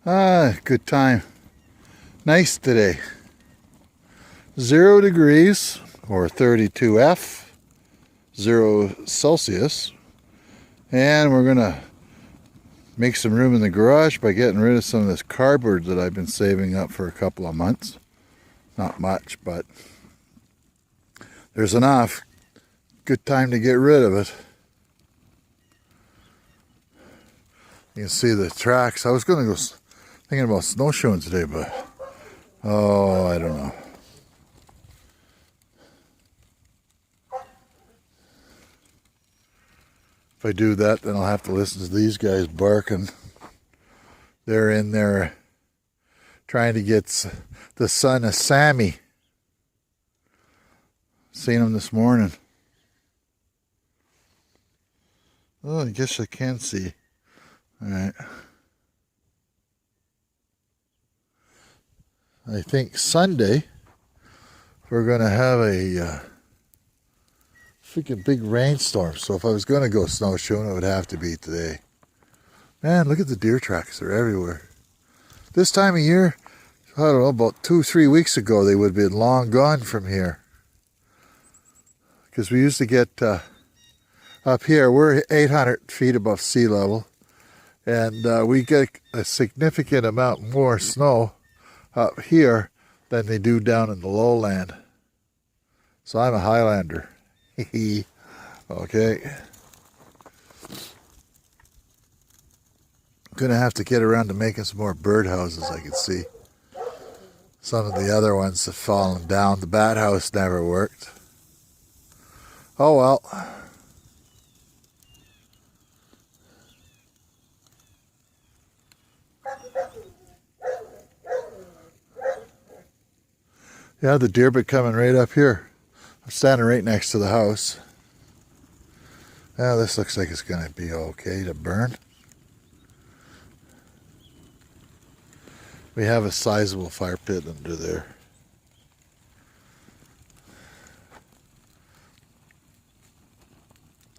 Good time. Nice today. 0 degrees or 32 F, 0 Celsius. And we're going to make some room in the garage by getting rid of some of this cardboard that I've been saving up for a couple of months. Not much, but there's enough. Good time to get rid of it. You can see the tracks. I was going to go thinking about snowshoeing today, but I don't know. If I do that, then I'll have to listen to these guys barking. They're in there trying to get the son of Sammy. Seen him this morning. Oh, I guess I can see. All right. I think Sunday we're going to have a freaking big rainstorm. So if I was going to go snowshoeing, it would have to be today. Man, look at the deer tracks. They're everywhere. This time of year, I don't know, about 2-3 weeks ago, they would have been long gone from here. Because we used to get up here, we're 800 feet above sea level. And we get a significant amount more snow up here than they do down in the lowland. So I'm a Highlander. Okay. Gonna have to get around to making some more birdhouses, I can see. Some of the other ones have fallen down. The bat house never worked. Oh well. Yeah, the deer been coming right up here. I'm standing right next to the house. Yeah, this looks like it's going to be okay to burn. We have a sizable fire pit under there.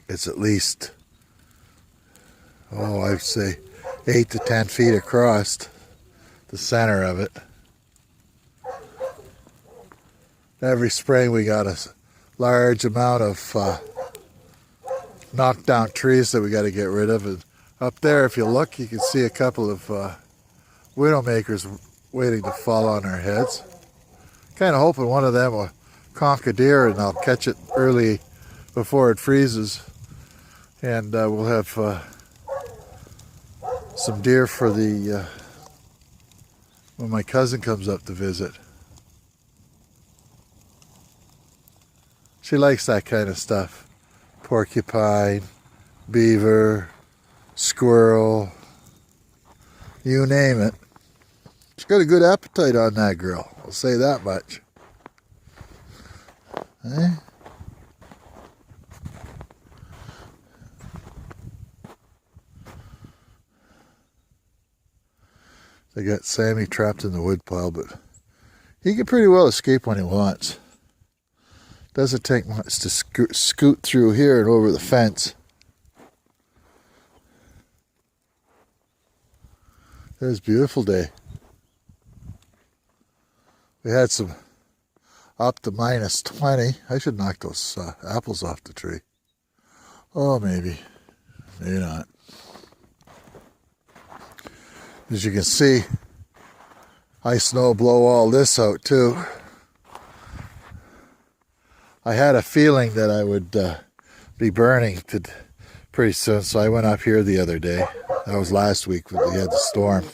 It's at least, I'd say 8 to 10 feet across the center of it. Every spring we got a large amount of knocked down trees that we got to get rid of. And up there, if you look, you can see a couple of widowmakers waiting to fall on our heads. Kind of hoping one of them will conk a deer and I'll catch it early before it freezes. And we'll have some deer for the when my cousin comes up to visit. She likes that kind of stuff. Porcupine, beaver, squirrel, you name it. She's got a good appetite on that girl, I'll say that much. Eh? They got Sammy trapped in the woodpile, but he can pretty well escape when he wants. Doesn't take much to scoot through here and over the fence. It was a beautiful day. We had some up to -20. I should knock those apples off the tree. Oh, maybe. Maybe not. As you can see, I snow blow all this out too. I had a feeling that I would be burning pretty soon, so I went up here the other day. That was last week when we had the storm.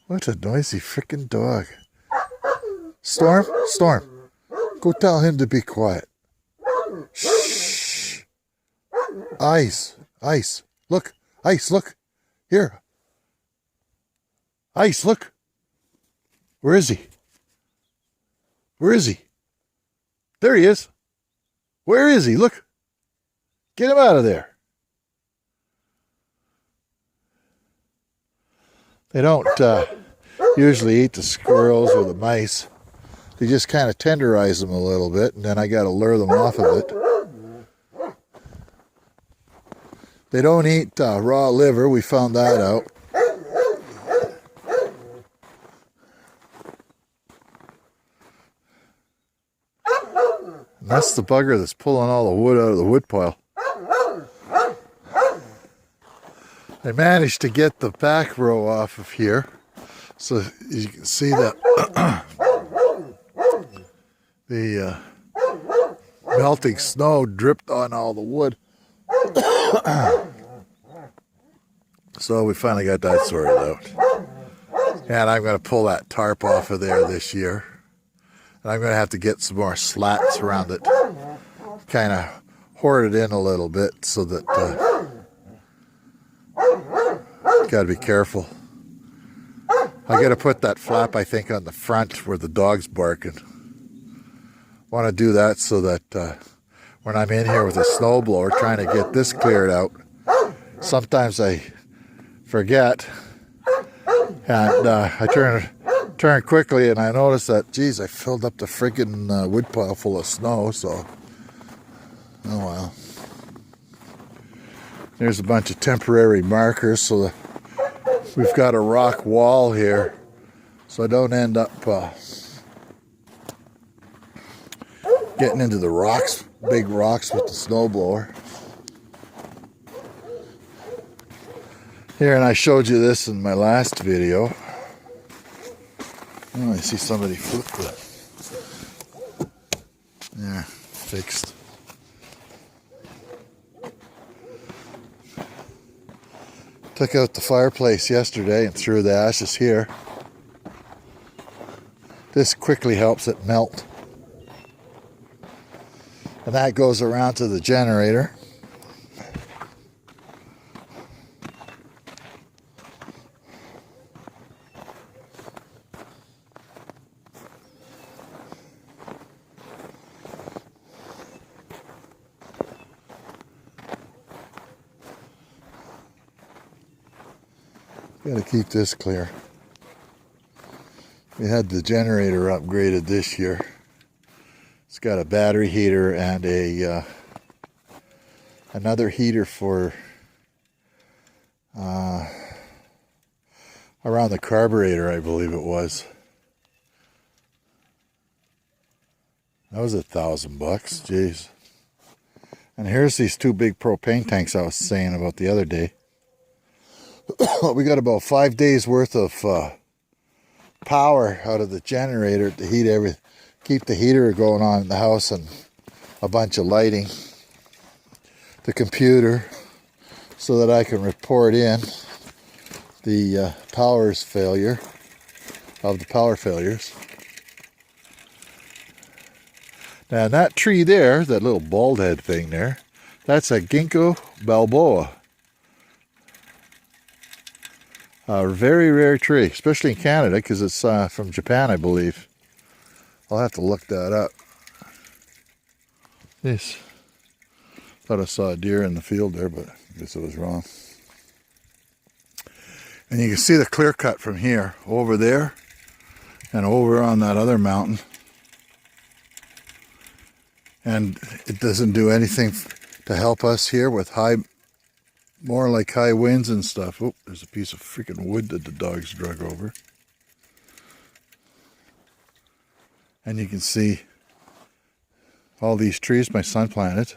What a noisy frickin' dog. Storm, go tell him to be quiet. Shh. Ice, look, here. Ice, look. Where is he? There he is. Where is he? Look. Get him out of there. They don't usually eat the squirrels or the mice. They just kind of tenderize them a little bit, and then I got to lure them off of it. They don't eat raw liver. We found that out. That's the bugger that's pulling all the wood out of the wood pile. I managed to get the back row off of here, so you can see that the melting snow dripped on all the wood. So we finally got that sorted out. And I'm going to pull that tarp off of there this year. And I'm going to have to get some more slats around it. Kind of hoard it in a little bit so that got to be careful. I got to put that flap, I think, on the front where the dog's barking. Want to do that so that when I'm in here with a snowblower trying to get this cleared out, sometimes I forget, and I turn quickly, and I notice that, geez, I filled up the friggin' wood pile full of snow. So, oh well. There's a bunch of temporary markers, so that we've got a rock wall here, so I don't end up getting into the rocks, big rocks with the snowblower. Here, and I showed you this in my last video. Oh, I see somebody flip the... Yeah, fixed. Took out the fireplace yesterday and threw the ashes here. This quickly helps it melt. And that goes around to the generator. Got to keep this clear. We had the generator upgraded this year. It's got a battery heater and a another heater for around the carburetor, I believe it was. That was $1,000, jeez. And here's these two big propane tanks I was saying about the other day. We got about 5 days worth of power out of the generator to heat everything, keep the heater going on in the house, and a bunch of lighting. The computer, so that I can report in the power failures. Now that tree there, that little bald head thing there, that's a ginkgo biloba. A very rare tree, especially in Canada, because it's from Japan, I believe. I'll have to look that up. Yes. Thought I saw a deer in the field there, but I guess I was wrong. And you can see the clear cut from here, over there, and over on that other mountain. And it doesn't do anything to help us here with more like high winds and stuff. Oh, there's a piece of freaking wood that the dogs drug over. And you can see all these trees my son planted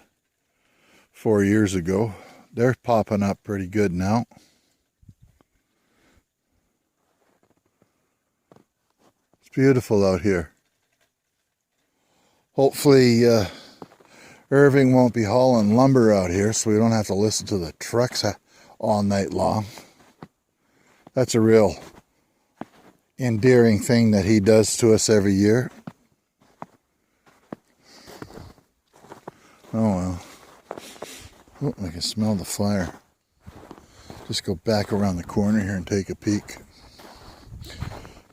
4 years ago. They're popping up pretty good now. It's beautiful out here. Hopefully Irving won't be hauling lumber out here, so we don't have to listen to the trucks all night long. That's a real endearing thing that he does to us every year. Oh well. Oh, I can smell the fire. Just go back around the corner here and take a peek.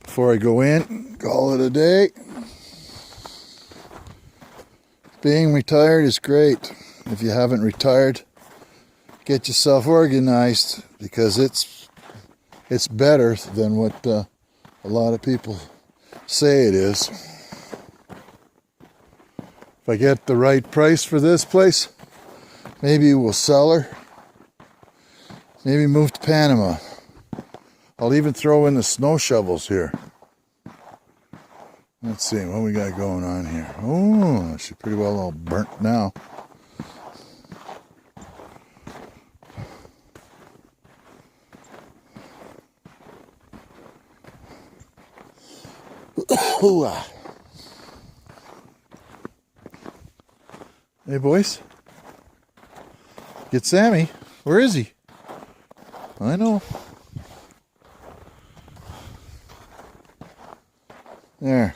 Before I go in, call it a day. Being retired is great. If you haven't retired, get yourself organized, because it's better than what a lot of people say it is. If I get the right price for this place, maybe we'll sell her. Maybe move to Panama. I'll even throw in the snow shovels here. Let's see what we got going on here. Oh, she's pretty well all burnt now. Hey, boys. Get Sammy. Where is he? I know. There.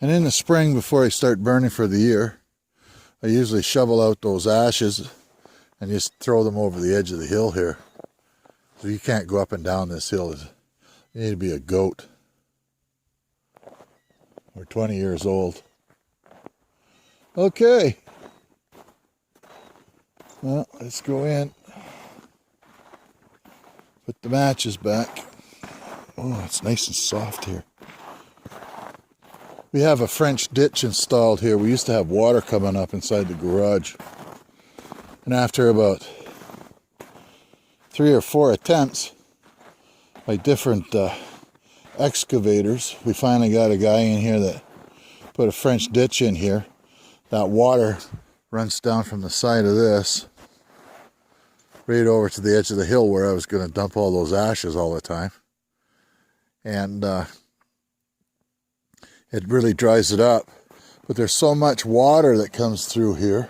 And in the spring, before I start burning for the year, I usually shovel out those ashes and just throw them over the edge of the hill here. So you can't go up and down this hill. You need to be a goat. We're 20 years old. Okay. Well, let's go in. Put the matches back. Oh, it's nice and soft here. We have a French ditch installed here. We used to have water coming up inside the garage. And after about 3 or 4 attempts by different excavators, we finally got a guy in here that put a French ditch in here. That water runs down from the side of this right over to the edge of the hill where I was going to dump all those ashes all the time. And it really dries it up. But there's so much water that comes through here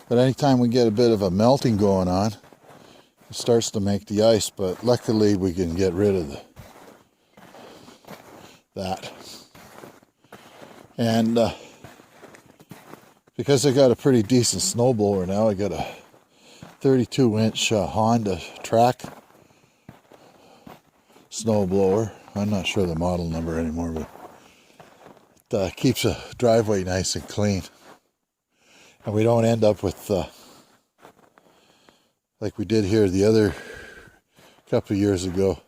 that anytime we get a bit of a melting going on, it starts to make the ice. But luckily we can get rid of that. And because I got a pretty decent snowblower now, I got a 32-inch Honda track snowblower. I'm not sure the model number anymore, but it keeps the driveway nice and clean. And we don't end up with, like we did here the other couple of years ago,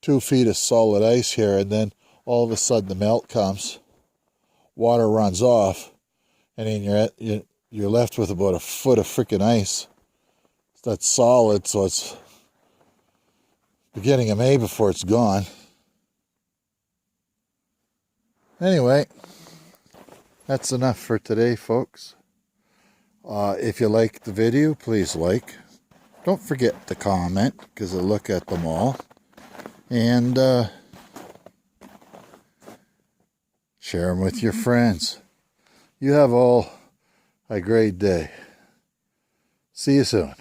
2 feet of solid ice here, and then all of a sudden the melt comes, water runs off, and then you're left with about a foot of freaking ice. That's solid, so it's beginning of May before it's gone. Anyway, that's enough for today, folks. If you like the video, please like. Don't forget to comment, because I look at them all. And share them with your friends. You have all a great day. See you soon.